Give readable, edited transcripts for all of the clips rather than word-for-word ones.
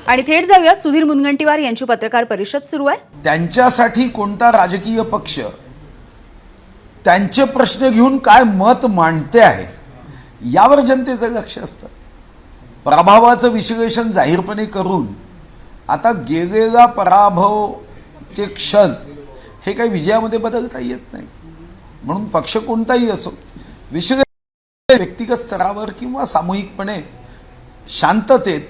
आणि थेट जाऊया सुधीर मुनगंटीवार यांची पत्रकार परिषद सुरू आहे। त्यांच्यासाठी कोणता राजकीय पक्ष त्यांचे प्रश्न घेऊन काय मत मांडते आहे यावर जनतेचं लक्ष असतं। पराभवाचं विश्लेषण जाहीरपणे करून आता गेलेला पराभवचे क्षण हे काही विजयामध्ये बदलता येत नाही। म्हणून पक्ष कोणताही असो विश्लेषण व्यक्तिगत स्तरावर किंवा सामूहिकपणे शांततेत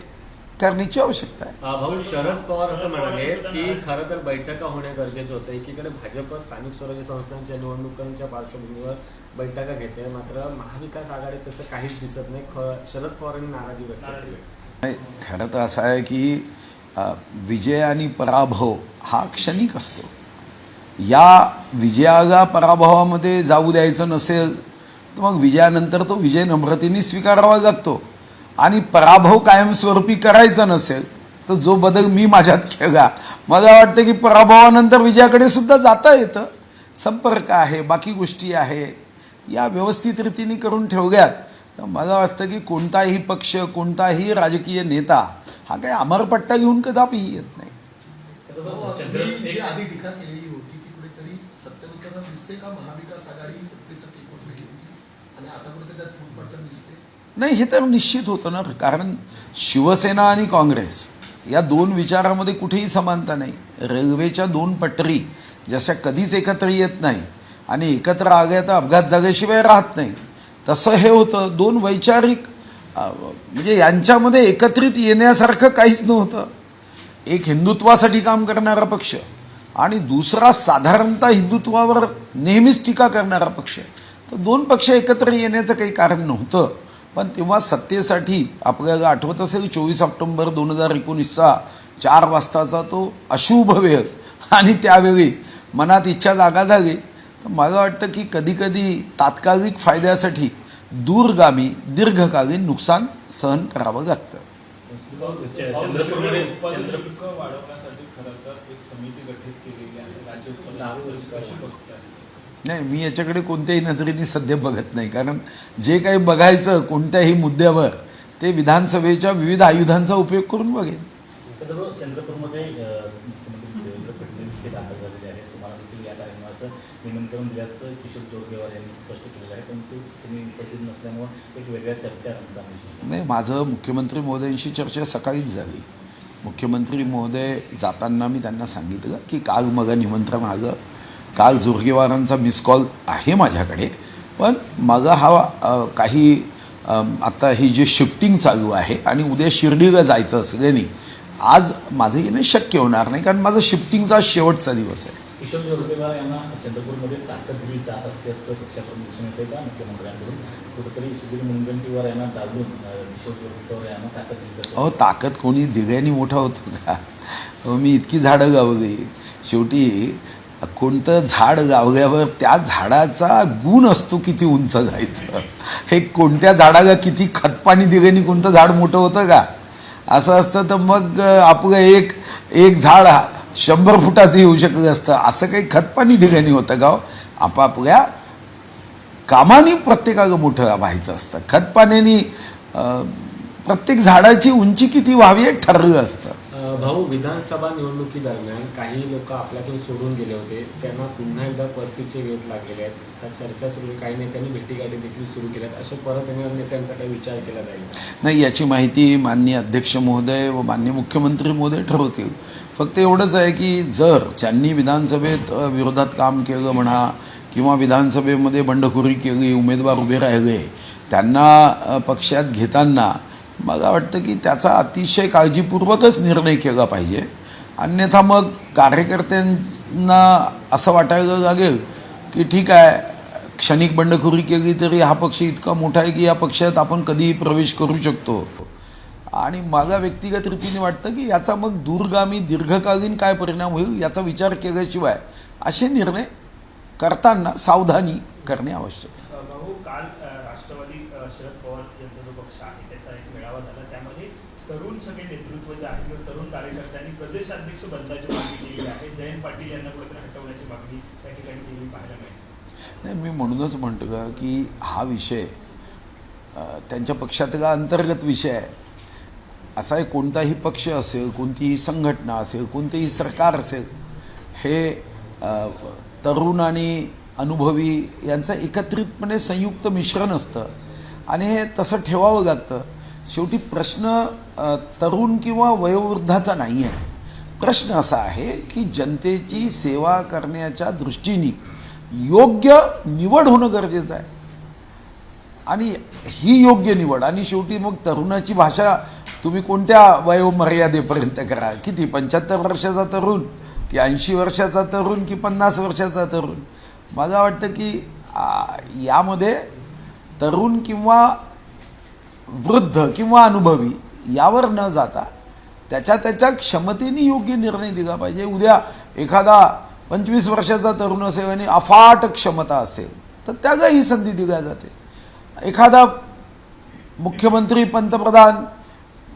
करण्याची आवश्यकता आहे। भाऊ शरद पवार असं म्हणाले की खरं तर बैठका होणे गरजेचे होते। एकीकडे भाजप स्थानिक स्वराज्य संस्थांच्या निवडणुकांच्या पार्श्वभूमीवर बैठका घेते, मात्र महाविकास आघाडी तसं काहीच दिसत नाही। शरद पवारांनी नाराजी व्यक्त केली। खरं तर असं आहे की विजय आणि पराभव हा क्षणिक असतो। या विजयाला पराभवामध्ये जाऊ द्यायचं नसेल तर मग विजयानंतर तो विजय नम्रतेने स्वीकारावा लागतो आणि पराभव कायमस्वरूपी करायचा नसेल तर जो बदल मी माझ्यात केला मला वाटतं की पराभवानंतर विजयाकडे सुद्धा जाता येतं। संपर्क आहे, बाकी गोष्टी आहे, या व्यवस्थित रीतीने करून ठेवल्यात तर मला वाटतं की कोणताही पक्ष कोणताही राजकीय नेता हा काही अमरपट्टा घेऊन कदापि येत नाही। जी आधी टीका केलेली होती ती कुठेतरी सत्तेविरोधात दिसते का? महाविकास आघाडी सत्तेसाठी एकवटलेली होती आणि आता कुठेतरी त्यात फूट पडताना दिसते? नाही, हे तर निश्चित होतं ना, कारण शिवसेना आणि काँग्रेस या दोन विचारामध्ये कुठेही समानता नाही। रेल्वेच्या दोन पटरी जशा कधीच एकत्र येत नाही आणि एकत्र आल्या तर अपघात झाल्याशिवाय राहत नाही, तसं हे होतं। दोन वैचारिक म्हणजे यांच्यामध्ये एकत्रित येण्यासारखं काहीच नव्हतं। एक हिंदुत्वासाठी काम करणारा पक्ष आणि दुसरा साधारणतः हिंदुत्वावर नेहमीच टीका करणारा पक्ष, तर दोन पक्ष एकत्र येण्याचं काही कारण नव्हतं। पण तेव्हा सत्तेसाठी आपल्याला आठवत असेल 24 ऑक्टोबर 2019चा 4 वाजताचा तो अशुभ वेळ आणि त्यावेळी मनात इच्छा जागा झाली तर मला वाटतं की कधीकधी तात्कालिक फायद्यासाठी दूरगामी दीर्घकालीन नुकसान सहन करावं लागतं। चंद्रपूरमध्ये शुल्क वाढवण्यासाठी खरं तर एक समिती गठीत केलेली आहे राज्य उत्पन्न। नाही, मी याच्याकडे कोणत्याही नजरेने सध्या बघत नाही, कारण जे काही बघायचं कोणत्याही मुद्द्यावर ते विधानसभेच्या विविध आयुधांचा उपयोग करून बघेन। चंद्रपूरमध्ये मुख्यमंत्री देवेंद्र फडणवीस हे दाखल झालेले आहेत, तुम्हाला देखील या कार्यक्रमाचं निमंत्रण दिल्याचं किशोर जोरगेवार यांनी स्पष्ट केलेलं आहे, परंतु तुम्ही उपस्थित नसल्यामुळे एक वेगळ्या चर्चा नाही, माझं मुख्यमंत्री महोदयांशी चर्चा सकाळीच झाली। मुख्यमंत्री महोदय जाताना मी त्यांना सांगितलं की काल मग निमंत्रण आलं, काल जोरगेवारांचा मिस कॉल आहे माझ्याकडे, पण मग हा काही आता ही जी शिफ्टिंग चालू आहे आणि उद्या शिर्डीला जायचं असल्याने आज माझं येणं शक्य होणार नाही, कारण माझा शिफ्टिंगचा शेवटचा दिवस आहे। किशोर जोरगेवार यांना चंद्रपूरमध्ये ताकद दिली जात असल्याचं पक्षाकडून दिसून येते का मुख्यमंत्र्यांकडून? कुठेतरी सुधीर मुनगंटीवार यांना डावलून किशोर जोरगेवार यांना ताकद दिली जाते? अहो, ताकद कोणी दिल्याने मोठा होतो का? मी इतकी झाडं गावली, शेवटी कोणतं झाड गावल्यावर त्या झाडाचा गुण असतो किती उंच जायचं। हे कोणत्या झाडाला किती खतपाणी दिल्याने कोणतं झाड मोठं होतं का? असं असतं तर मग आपलं एक झाड 100 फुटाचं येऊ शकत असतं। असं काही खतपाणी दिल्याने होतं का? आपापल्या कामाने प्रत्येकाला मोठं व्हायचं असतं। खतपाण्याने प्रत्येक झाडाची उंची किती व्हावी हे ठरलं असतं। भाऊ, विधानसभा निवडणुकीदरम्यान काही लोक आपल्यातून सोडून गेले होते, त्यांना पुन्हा एकदा परतीचे वेध लागलेले आहेत। आता चर्चा सुरू आहे, काही नेत्यांनी भेटीगाठी देखील सुरू केल्यात, अशा परत येणाऱ्या नेत्यांचा काही विचार केला जाईल? नाही, याची माहिती माननीय अध्यक्ष महोदय व माननीय मुख्यमंत्री महोदय ठरवतील। फक्त एवढंच आहे की जर ज्यांनी विधानसभेत विरोधात काम केलं म्हणा किंवा विधानसभेमध्ये बंडखोरी केली, उमेदवार उभे राहिले, त्यांना पक्षात घेताना मला वाटतं की त्याचा अतिशय काळजीपूर्वकच निर्णय केला पाहिजे। अन्यथा मग कार्यकर्त्यांना असं वाटायला लागेल की ठीक आहे, क्षणिक बंडखोरी केली तरी हा पक्ष इतका मोठा आहे की या पक्षात आपण कधीही प्रवेश करू शकतो, आणि मला व्यक्तिगत रीतीने वाटतं की याचा मग दूरगामी दीर्घकालीन काय परिणाम होईल याचा विचार केल्याशिवाय असे निर्णय करताना सावधानी करणे आवश्यक आहे। भाऊ, काल राष्ट्रवादी शरद पवार यांचा जो पक्ष आहे त्याचा एक मेळावा झाला, त्यामध्ये तरुण सगळे नेतृत्व जे आहे किंवा तरुण कार्यकर्त्यांनी प्रदेशाध्यक्ष बदलाची मागणी केली आहे। जयंत पाटील यांना कुठेतरी हटवण्याची मागणी त्या ठिकाणी केली पाहायला मिळते। नाही, मी म्हणूनच म्हणतो की हा विषय त्यांच्या पक्षातला अंतर्गत विषय आहे। असा एक कोणताही पक्ष असेल, कोणतीही संघटना असेल, कोणतेही सरकार असेल, हे तरुण आणि अनुभवी यांचं एकत्रितपणे संयुक्त मिश्रण असतं आणि हे तसं ठेवावं लागतं. शेवटी प्रश्न तरुण किंवा वयोवृद्धाचा नाही आहे. प्रश्न असा आहे की जनतेची सेवा करण्याच्या दृष्टीने योग्य निवड होणं गरजेचं आहे आणि ही योग्य निवड. आणि शेवटी मग तरुणाची भाषा तुम्ही कोणत्या वयोमर्यादेपर्यंत करा, किती 75 वर्षाचा तरुण की 80 वर्षाचा तरुण की 50 वर्षाचा तरुण. मला वाटतं की यामध्ये तरुण किंवा वृद्ध किंवा अनुभवी यावर न जाता त्याच्या क्षमतेने योग्य निर्णय दिला पाहिजे. उद्या एखादा 25 वर्षाचा तरुण असेल आणि अफाट क्षमता असेल तर त्याला ही संधी दिली जाते. एखादा मुख्यमंत्री पंतप्रधान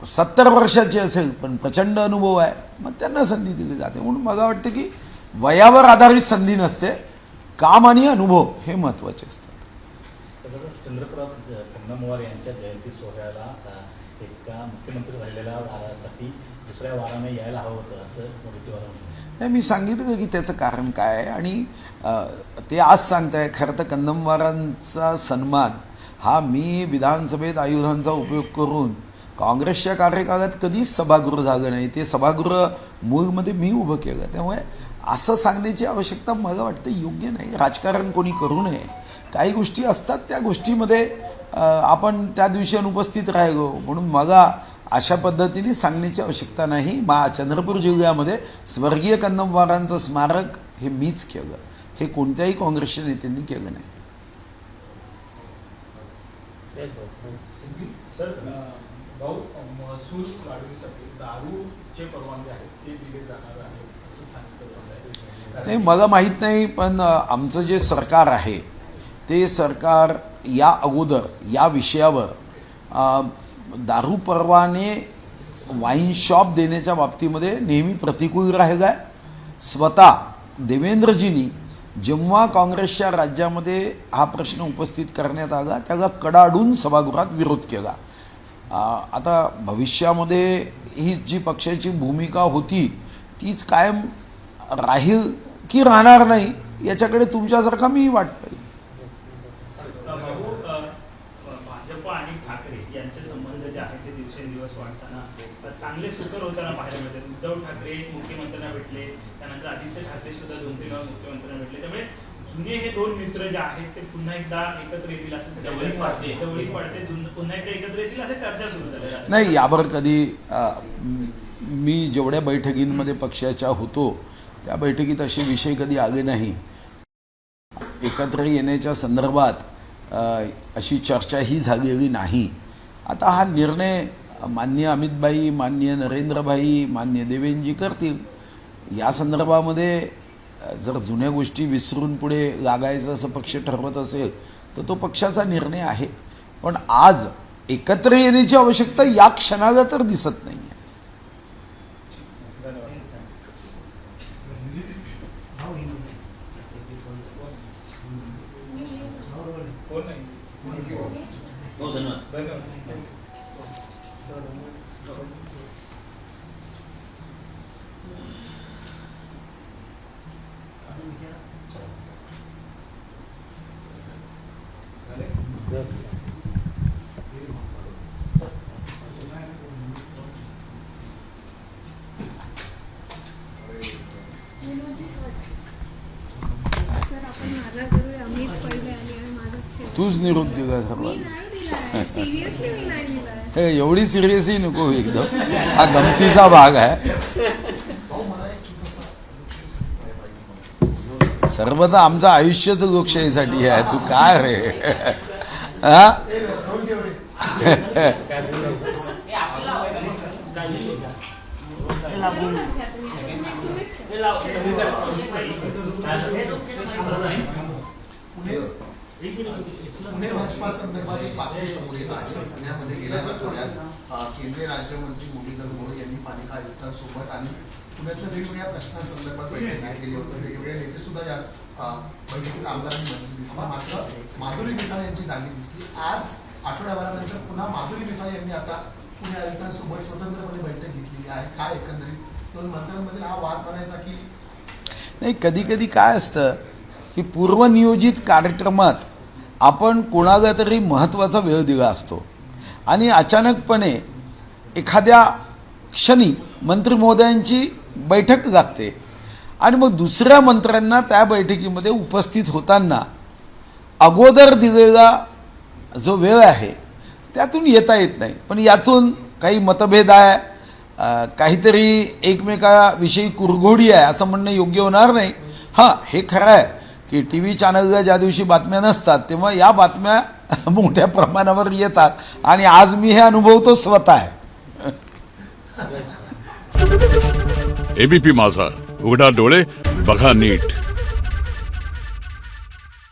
70 वर्षाचे असेल पण प्रचंड अनुभव आहे, मग त्यांना संधी दिली जाते. म्हणून मला वाटतं की वयावर आधारित संधी नसते, काम आणि अनुभव हे महत्त्वाचे असतात. चंद्रपुरात कन्नमवार यांच्या जयंती सोहळ्याला एका मुख्यमंत्री राहिलेल्या वारासाठी दुसऱ्या वाराने यायला हवं होतं असं मोदींवर. नाही, मी सांगितलं की त्याचं कारण काय आहे आणि ते आज सांगताय. खरं तर कन्नमवारांचा सन्मान हा मी विधानसभेत आयुधांचा उपयोग करून काँग्रेसच्या कार्यकाळात कधीच सभागृह झालं नाही. ते सभागृह मूळमध्ये मी उभं केलं. त्यामुळे असं सांगण्याची आवश्यकता मला वाटतं योग्य नाही. राजकारण कोणी करू नये. काही गोष्टी असतात, त्या गोष्टीमध्ये आपण त्या दिवशी अनुपस्थित राहिलो म्हणून मला अशा पद्धतीने सांगण्याची आवश्यकता नाही. चंद्रपूर जिल्ह्यामध्ये स्वर्गीय कन्नमवारांचं स्मारक हे मीच केलं, हे कोणत्याही काँग्रेसच्या नेत्यांनी केलं नाही. सर, भाऊ, महसूल वाढवण्यासाठी दारूचे परवानगी आहेत ते दिले जाणार आहे असं सांगितलं. नाही, मला माहीत नाही, पण आमचं जे सरकार आहे ते सरकार या अगोदर या विषयावर दारू परवाने वाईन शॉप देण्याच्या बाबतीमध्ये नेहमी प्रतिकूल राहिलं आहे. स्वतः देवेंद्रजींनी जेव्हा काँग्रेसच्या राज्यामध्ये हा प्रश्न उपस्थित करण्यात आला त्याला कडाडून सभागृहात विरोध केला. आता भविष्यामध्ये ही जी पक्षाची भूमिका होती तीच कायम राहील की राहणार नाही याच्याकडे तुमच्यासारखा मी वाट पाहिजे. भाजप आणि ठाकरे यांचे संबंध जे आहेत ते दिवसेंदिवस वाढताना चांगले सुकर होताना पाहायला मिळतात. उद्धव ठाकरे मुख्यमंत्र्यांना भेटले, त्यानंतर आदित्य ठाकरे सुद्धा 2-3 वेळा मुख्यमंत्र्यांना भेटले. त्यामुळे जुने हे दोन मित्र जे आहेत ते पुन्हा एकदा एकत्र येतील असं जवळीक वाढते पुन्हा एकदा एकत्र येतील अशा चर्चा सुरू झाल्या. नाही, यावर कधी मी जेवढ्या बैठकींमध्ये पक्षाच्या होतो त्या बैठकीत असे विषय कधी आले नाही. एकत्र येण्याच्या संदर्भात अशी चर्चाही झालेली नाही. आता हा निर्णय माननीय अमितभाई, माननीय नरेंद्रभाई, माननीय देवेंद्रजी करतील. या संदर्भामध्ये जर जुन्या गोष्टी विसरून पुढे लागायचं असं पक्ष ठरवत असेल तर तो पक्षाचा निर्णय आहे. पण आज एकत्र येण्याची आवश्यकता या क्षणाला तर दिसत नाही. तूच निरोप दिला सर्व. एवढी सिरियसही नको एकदम. हा गमतीचा भाग आहे. सर्व तर आमचं आयुष्यच लोकशाहीसाठी आहे. तू काय रे हा? पुणे भाजपा संदर्भात एक बातमी समोर येत आहे. पुण्यामध्ये गेल्या आठवड्यात केंद्रीय राज्यमंत्री मुरलीधर मोहोळ यांनी पालिका आयुक्तांसोबत आणि पुण्यातल्या वेगवेगळ्या प्रश्नांसंदर्भात बैठक घेतलेली होती. वेगवेगळे नेते सुद्धा या बैठकीत आमदारांनी बदली दिसली. मात्र माधुरी मिसाळ यांची दांडी दिसली. आज आठवड्याभरानंतर पुन्हा माधुरी मिसाळ यांनी आता पुणे आयुक्तांसोबत स्वतंत्रपणे बैठक घेतलेली आहे. काय एकंदरीत दोन मंत्र्यांमधील हा वाद बनायचा की नाही, कधी कधी काय असतं की पूर्वनियोजित कार्यक्रमात आपण कोणाला तरी महत्त्वाचा वेळ दिला असतो आणि अचानकपणे एखाद्या क्षणी मंत्री महोदयांची बैठक लागते आणि मग दुसऱ्या मंत्र्यांना त्या बैठकीमध्ये उपस्थित होताना अगोदर दिलेला जो वेळ आहे त्यातून येता येत नाही. पण यातून काही मतभेद आहे, काहीतरी एकमेकाविषयी कुरघोडी आहे असं म्हणणं योग्य होणार नाही. हां, हे खरं आहे की टी व्ही चॅनलला ज्या दिवशी बातम्या नसतात तेव्हा या बातम्या मोठ्या प्रमाणावर येतात आणि आज मी हे अनुभवतो स्वतः. एबीपी माझा, उघडा डोळे बघा नीट.